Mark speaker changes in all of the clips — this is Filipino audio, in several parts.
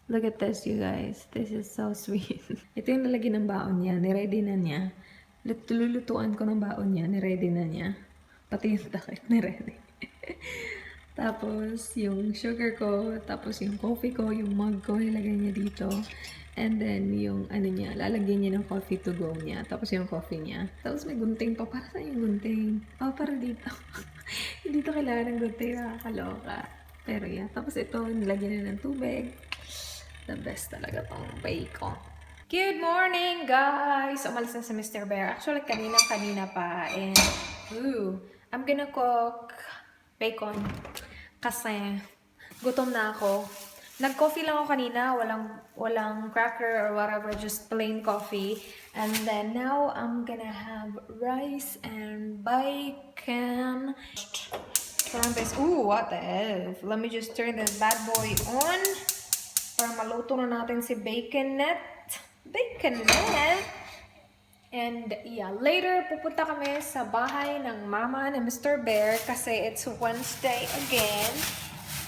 Speaker 1: Look at this, you guys. This is so sweet. Ito yung nalagyan ng baon niya. Niready na niya. Lulutuan ko ng baon niya. Niready na niya. Pati yung takip, niready. Tapos, yung sugar ko, tapos yung coffee ko, yung mug ko, nilagay niya dito. And then, yung ano niya, lalagyan niya ng coffee to go niya. Tapos yung coffee niya. Tapos may gunting pa. Para saan yung gunting? Oh, para dito. Hindi to kailangan ng gunting. Nakakaloka. Pero yeah. Tapos ito, nilagyan na ng tubig. The best talaga tong bacon. Good morning, guys! Umalis na si Mr. Bear. Actually, kanina pa. And, I'm gonna cook bacon. Kasi, gutom na ako. Nag-coffee lang ako kanina. Walang cracker or whatever. Just plain coffee. And then, now, I'm gonna have rice and bacon. Ooh, what the F? Let me just turn this bad boy on. Para maluto na natin si Baconet. Baconet! And yeah, later pupunta kami sa bahay ng mama ni Mr. Bear kasi it's Wednesday again.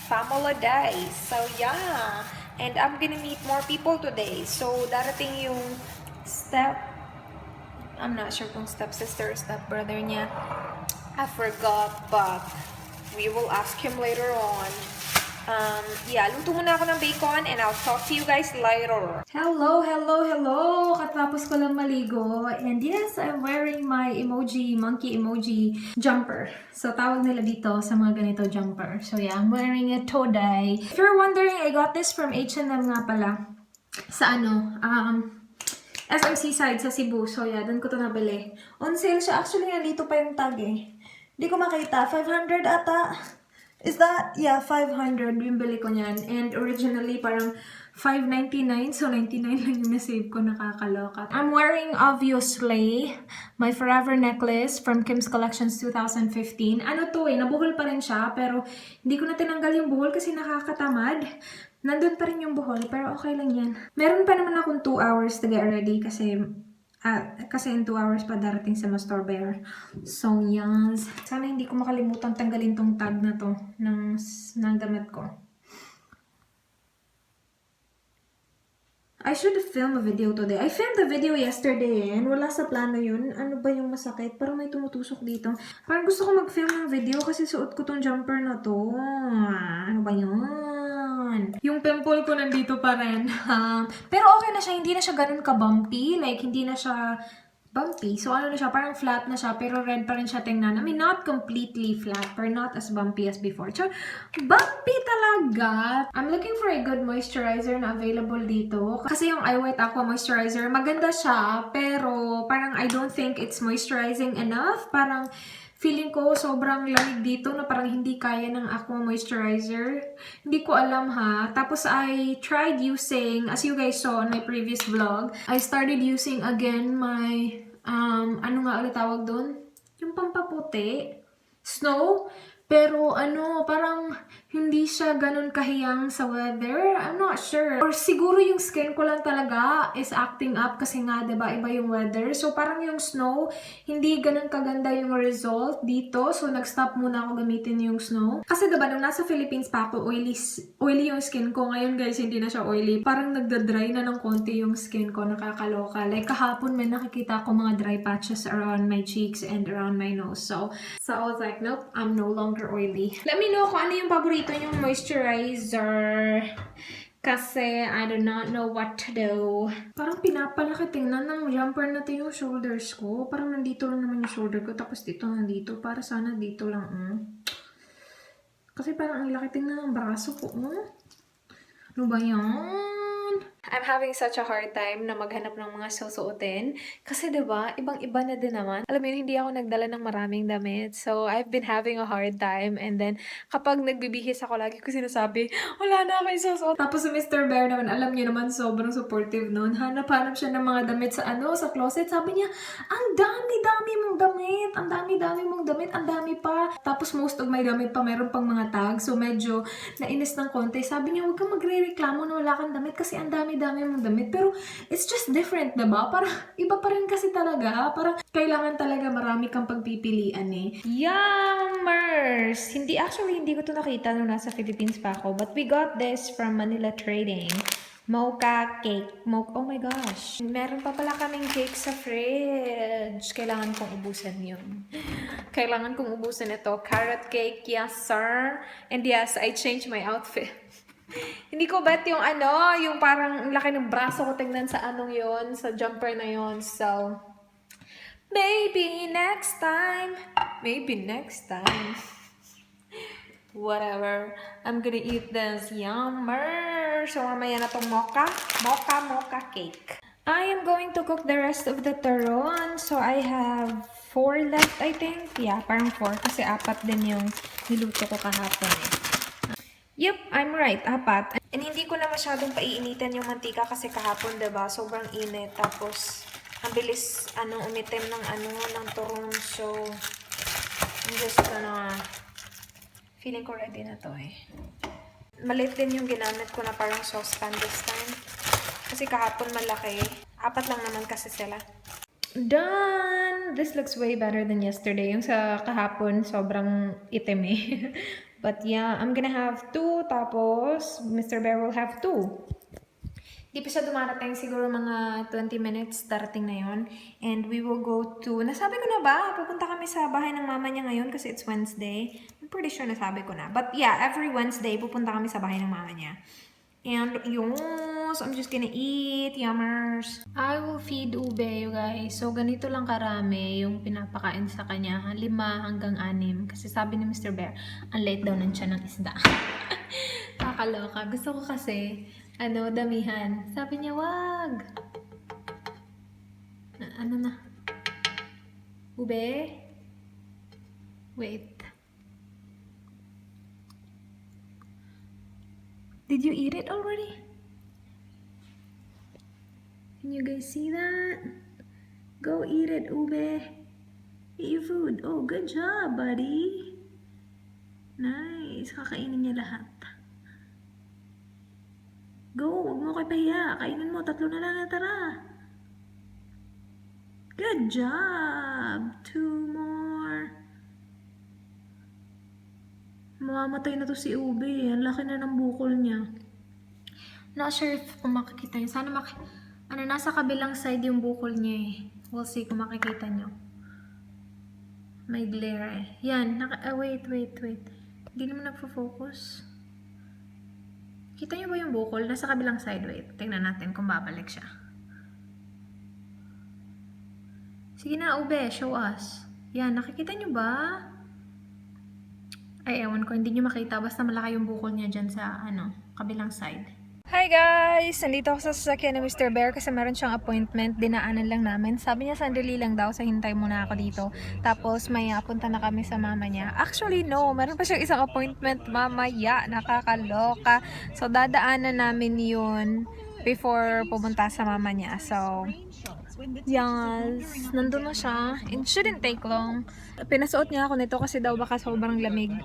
Speaker 1: Family day. So yeah. And I'm gonna meet more people today. So darating yung I'm not sure kung stepsister or stepbrother niya. I forgot, but we will ask him later on. Yeah, luto muna ako ng bacon and I'll talk to you guys later. Hello! Katapos ko lang maligo. And yes, I'm wearing my monkey emoji jumper. So, tawag nila dito sa mga ganito jumper. So, yeah, I'm wearing it today. If you're wondering, I got this from H&M nga pala. Sa SM Seaside sa Cebu. So, yeah, doon ko ito nabili. On sale siya. Actually, nandito pa yung tag eh. Hindi ko makita. 500 ata. Is that? Yeah, 500 yung bili ko niyan. And originally, parang 599. So, 99 lang yung na-save ko. Nakakaloka. I'm wearing, obviously, my forever necklace from Kim's Collections 2015. Ano to eh, nabuhol pa rin siya. Pero, hindi ko na tinanggal yung buhol kasi nakakatamad. Nandun pa rin yung buhol, pero okay lang yan. Meron pa naman akong 2 hours to get ready kasi in 2 hours pa darating sa Mr. Bear. So, yes. Sana hindi ko makalimutan tanggalin tong tag na to ng damit ko. I should film a video today. I filmed the video yesterday and wala sa plano yun. Ano ba yung masakit? Parang may tumutusok dito. Parang gusto ko mag-film ng video kasi suot ko tong jumper na to. Ano ba yun? Yung pimple ko nandito pa rin. Pero okay na siya. Hindi na siya ganun ka-bumpy. Like, hindi na siya bumpy. So, ano na siya? Parang flat na siya. Pero red pa rin siya tingnan. I mean, not completely flat. But not as bumpy as before. So, bumpy talaga. I'm looking for a good moisturizer na available dito. Kasi yung Eye White Aqua Moisturizer, maganda siya. Pero, parang I don't think it's moisturizing enough. Parang, feeling ko sobrang lamig dito na parang hindi kaya ng Aqua Moisturizer. Hindi ko alam ha. Tapos I tried using, as you guys saw on my previous vlog, I started using again my, ano nga ulit tawag doon? Yung pampaputi. Snow. Pero parang hindi siya ganun kahiyang sa weather. I'm not sure. Or siguro yung skin ko lang talaga is acting up kasi nga, diba, iba yung weather. So, parang yung snow, hindi ganun kaganda yung result dito. So, nag-stop muna ako gamitin yung snow. Kasi diba, nung nasa Philippines pa ako, oily yung skin ko. Ngayon, guys, hindi na siya oily. Parang nagda-dry na ng konti yung skin ko. Nakakaloka. Like, kahapon may nakikita ko mga dry patches around my cheeks and around my nose. So I was like, nope, I'm no longer oily. Let me know kung ano yung paborito yung moisturizer. Kasi I do not know what to do. Parang pinapalaki tingnan ng jumper na to yung shoulders ko. Parang nandito lang naman yung shoulder ko. Tapos dito nandito. Para sana dito lang. Kasi parang ang laki tingnan ng braso ko. Ano ba yan? I'm having such a hard time na maghanap ng mga susuotin. Kasi diba, ibang-iba na din naman. Alam mo yun, hindi ako nagdala ng maraming damit. So, I've been having a hard time. And then, kapag nagbibihis ako, lagi ko sinasabi, wala na ako susuot. Tapos si Mr. Bear naman, alam niyo naman, sobrang supportive noon. Hanap-hanap siya ng mga damit sa sa closet. Sabi niya, ang dami-dami mong damit. Ang dami-dami mong damit. Ang dami pa. Tapos most of my damit pa, meron pang mga tags. So, medyo nainis ng konti. Sabi niya, huwag kang magre-reklamo na wala kang damit kasi ang dami dami-dami mong damit. Pero, it's just different, diba? Parang, iba pa rin kasi talaga. Parang, kailangan talaga marami kang pagpipilian eh. Yummers! Hindi ko to nakita nung nasa Philippines pa ako. But we got this from Manila Trading. Mocha cake. Oh my gosh. Meron pa pala kaming cake sa fridge. Kailangan kong ubusan yun. Kailangan kong ubusan ito. Carrot cake. Yes, sir. And yes, I changed my outfit. Hindi ko bet yung yung parang laki ng braso ko tingnan sa yun, sa jumper na yun. So, maybe next time. Maybe next time. Whatever. I'm gonna eat this. Yummer! So, mamaya na tong mocha cake. I am going to cook the rest of the turon. So, I have 4 left, I think. Yeah, parang 4. Kasi 4 din yung niluto ko kahapon eh. Yep, I'm right. 4. And hindi ko na masyadong paiinitan yung mantika kasi kahapon, diba? Sobrang init. Tapos, ang bilis, umitim ng turon. So, I'm just gonna... Feeling ko ready na to eh. Maliit din yung ginamit ko na parang saucepan this time. Kasi kahapon malaki. 4 lang naman kasi sila. Done! This looks way better than yesterday. Yung sa kahapon, sobrang itim eh. But yeah, I'm gonna have 2. Tapos, Mr. Bear will have 2. Di pa siya dumarating, siguro mga 20 minutes, darating na yon. And we will go to, nasabi ko na ba? Pupunta kami sa bahay ng mama niya ngayon kasi it's Wednesday. I'm pretty sure nasabi ko na. But yeah, every Wednesday, pupunta kami sa bahay ng mama niya. And yun, so I'm just gonna eat, yummers. I will feed Ube, you guys. So ganito lang karami yung pinapakain sa kanya. 5 hanggang 6. Kasi sabi ni Mr. Bear, ang late daw ng tiyan ng isda. Kakaloka. Gusto ko kasi, damihan. Sabi niya, wag. Ano na? Ube? Wait. Did you eat it already? Can you guys see that? Go eat it, Ube. Eat your food. Oh, good job, buddy. Nice. Kakainin niya lahat. Go, huwag mo kayo pahiya. Kainin mo, 3 na lang natara. Good job. 2 more. Mamamatay na to si Ube. Ang laki na ng bukol niya. Not sure if makikita niyo. Sana nasa kabilang side yung bukol niya eh. We'll see kung makikita niyo. May glare eh. Yan. Wait. Hindi naman nagfo-focus. Kita niyo ba yung bukol? Nasa kabilang side. Wait. Tingnan natin kung babalik siya. Sige na, Ube. Show us. Yan. Nakikita niyo ba? Ay, ewan ko. Hindi niyo makita. Basta malaki yung bukol niya dyan sa, kabilang side. Hi guys! Nandito ako sa sasakyan ni Mr. Bear kasi meron siyang appointment. Dinaanan lang namin. Sabi niya sandali lang daw. So, hintay muna ako dito. Tapos, may punta na kami sa mama niya. Actually, no. Meron pa siyang isang appointment mamaya. Nakakaloka. So, dadaanan namin yun before pumunta sa mama niya. So, yes. Nandun na siya. It shouldn't take long. Pinasuot niya ako nito kasi daw baka sobrang lamig.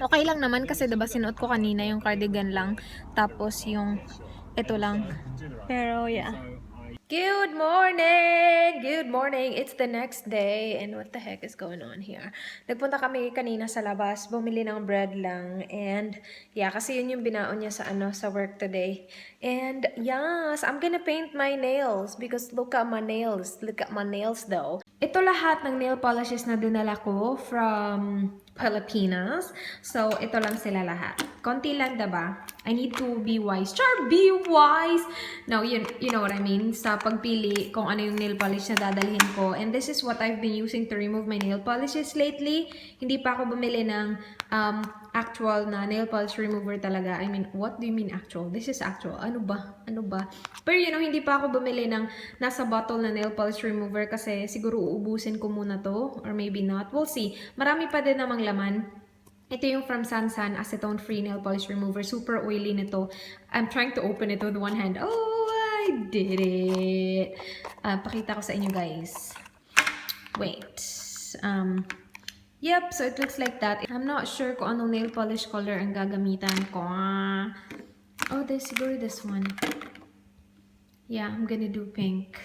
Speaker 1: Okay lang naman kasi diba sinuot ko kanina yung cardigan lang. Tapos yung ito lang. Pero yeah. Good morning! Good morning! It's the next day. And what the heck is going on here? Nagpunta kami kanina sa labas. Bumili ng bread lang. And yeah, kasi yun yung binaon niya sa work today. And yes, I'm gonna paint my nails. Because look at my nails. Look at my nails though. Ito lahat ng nail polishes na dinala ko from Pilipinas. So, ito lang sila lahat. Konti lang, diba? I need to be wise. Char, be wise! No, you know what I mean? Sa pagpili kung ano yung nail polish na dadalhin ko. And this is what I've been using to remove my nail polishes lately. Hindi pa ako bumili ng actual na nail polish remover talaga. I mean, what do you mean actual? This is actual. Ano ba? Pero hindi pa ako bumili ng nasa bottle na nail polish remover kasi siguro uubusin ko muna to. Or maybe not. We'll see. Marami pa din namang laman. Ito yung from Sansan Acetone Free Nail Polish Remover. Super oily nito. I'm trying to open it with one hand. Oh, I did it! Pakita ko sa inyo, guys. Wait. Yep, so it looks like that. I'm not sure kung anong nail polish color ang gagamitan ko. Oh, siguro this one. Yeah, I'm gonna do pink.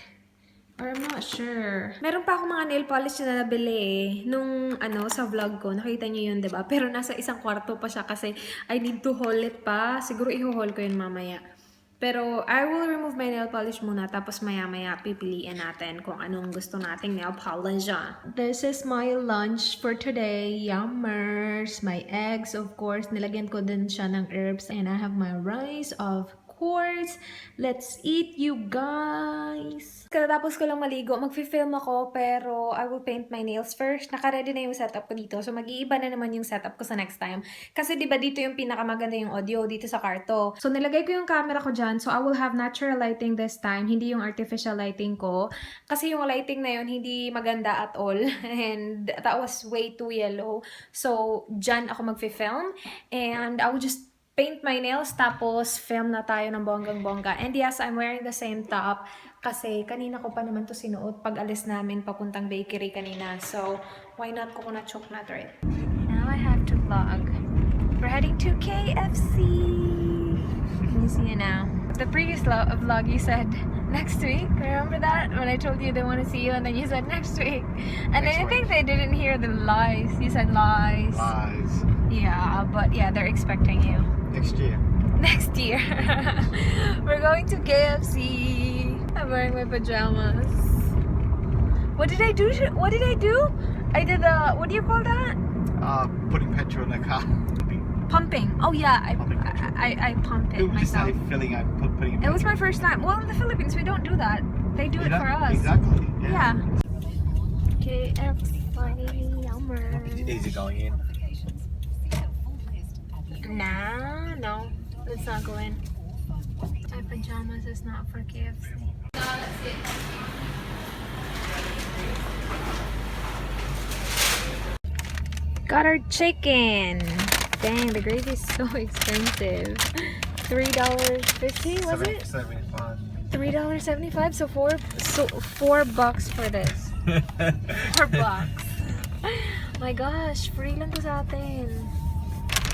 Speaker 1: Or I'm not sure. Meron pa akong mga nail polish na nabili eh. Nung sa vlog ko, nakita niyo yun, diba? Pero nasa isang kwarto pa siya kasi I need to haul it pa. Siguro i-haul ko yun mamaya. Pero I will remove my nail polish muna, tapos maya-maya pipiliin natin kung anong gusto nating nail polish. This is my lunch for today. Yummers! My eggs, of course. Nilagyan ko din siya ng herbs. And I have my rice, of course. Let's eat, you guys! Katapos ko lang maligo, magfi-film ako, pero I will paint my nails first. Naka-ready na yung setup ko dito. So, mag-iiba na naman yung setup ko sa next time. Kasi diba dito yung pinakamaganda yung audio dito sa kwarto. So, nilagay ko yung camera ko dyan. So, I will have natural lighting this time. Hindi yung artificial lighting ko. Kasi yung lighting na yun, hindi maganda at all. And that was way too yellow. So, dyan ako magfi-film. And I will just paint my nails, tapos film na tayo ng bonggang-bongga. And yes, I'm wearing the same top kasi kanina ko pa naman to sinuot pag alis namin papuntang bakery kanina. So, why not coconut chocolate, right? Now I have to vlog. We're heading to KFC. Can you see it now? The previous vlog you said next week. Remember that? When I told you they want to see you and then you said next week. And I think they didn't hear the lies. You said lies.
Speaker 2: Lies.
Speaker 1: Yeah, but yeah, they're expecting you.
Speaker 2: Next year.
Speaker 1: Next year. We're going to KFC. I'm wearing my pajamas. What did I do? What did I do? I did what do you call that?
Speaker 2: Putting petrol in the car.
Speaker 1: Pumping. Oh yeah,
Speaker 2: Pumping petrol.
Speaker 1: I pump it
Speaker 2: It was just
Speaker 1: myself.
Speaker 2: like filling up, putting
Speaker 1: It was my first time. Well, in the Philippines, we don't do that. They do it for us.
Speaker 2: Exactly.
Speaker 1: Yeah. KFC. Yummer.
Speaker 2: Easy going in.
Speaker 1: Nah, no. Let's not go in. My pajamas is not for KFC. Got our chicken. Dang, the gravy is so expensive. $3.50 was it?
Speaker 2: 75.
Speaker 1: $3.75. So $4 for this. $4. My gosh, free lang to sa atin.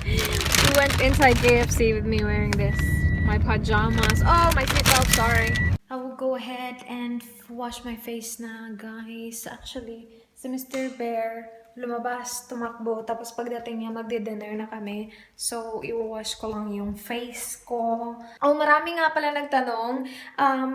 Speaker 1: We went inside KFC with me wearing this. My pajamas. Oh, my seatbelt, sorry. I will go ahead and wash my face na, guys. Actually, si Mr. Bear lumabas, tumakbo, tapos pagdating niya, magdi-dinner na kami. So, i-wash ko lang yung face ko. Oh, marami nga pala nagtanong.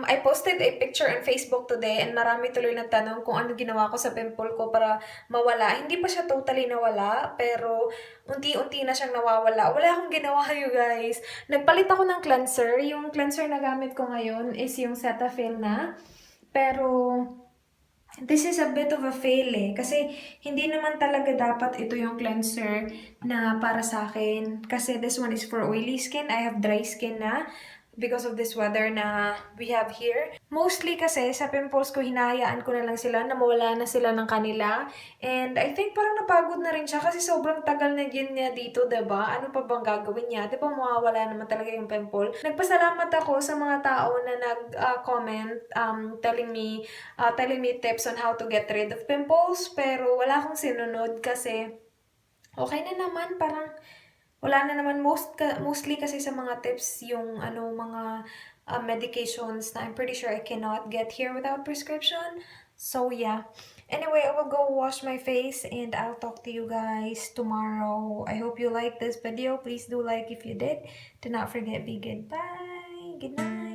Speaker 1: I posted a picture on Facebook today and marami tuloy nagtanong kung ano ginawa ko sa pimple ko para mawala. Hindi pa siya totally nawala, pero unti-unti na siyang nawawala. Wala akong ginawa, you guys. Nagpalit ako ng cleanser. Yung cleanser na gamit ko ngayon is yung Cetaphil na. Pero this is a bit of a fail eh. Kasi hindi naman talaga dapat ito yung cleanser na para sa akin. Kasi this one is for oily skin. I have dry skin na because of this weather na we have here. Mostly kasi sa pimples ko, hinahayaan ko na lang sila na mawala na sila ng kanila. And I think parang napagod na rin siya kasi sobrang tagal na yun niya dito, diba? Ano pa bang gagawin niya? Diba mawawala naman talaga yung pimple? Nagpasalamat ako sa mga tao na nag-comment telling me tips on how to get rid of pimples. Pero wala akong sinunod kasi okay na naman, parang wala na naman mostly kasi sa mga tips yung mga medications na I'm pretty sure I cannot get here without prescription. So yeah. Anyway, I will go wash my face and I'll talk to you guys tomorrow. I hope you liked this video. Please do like if you did. Do not forget, be good. Bye. Good night.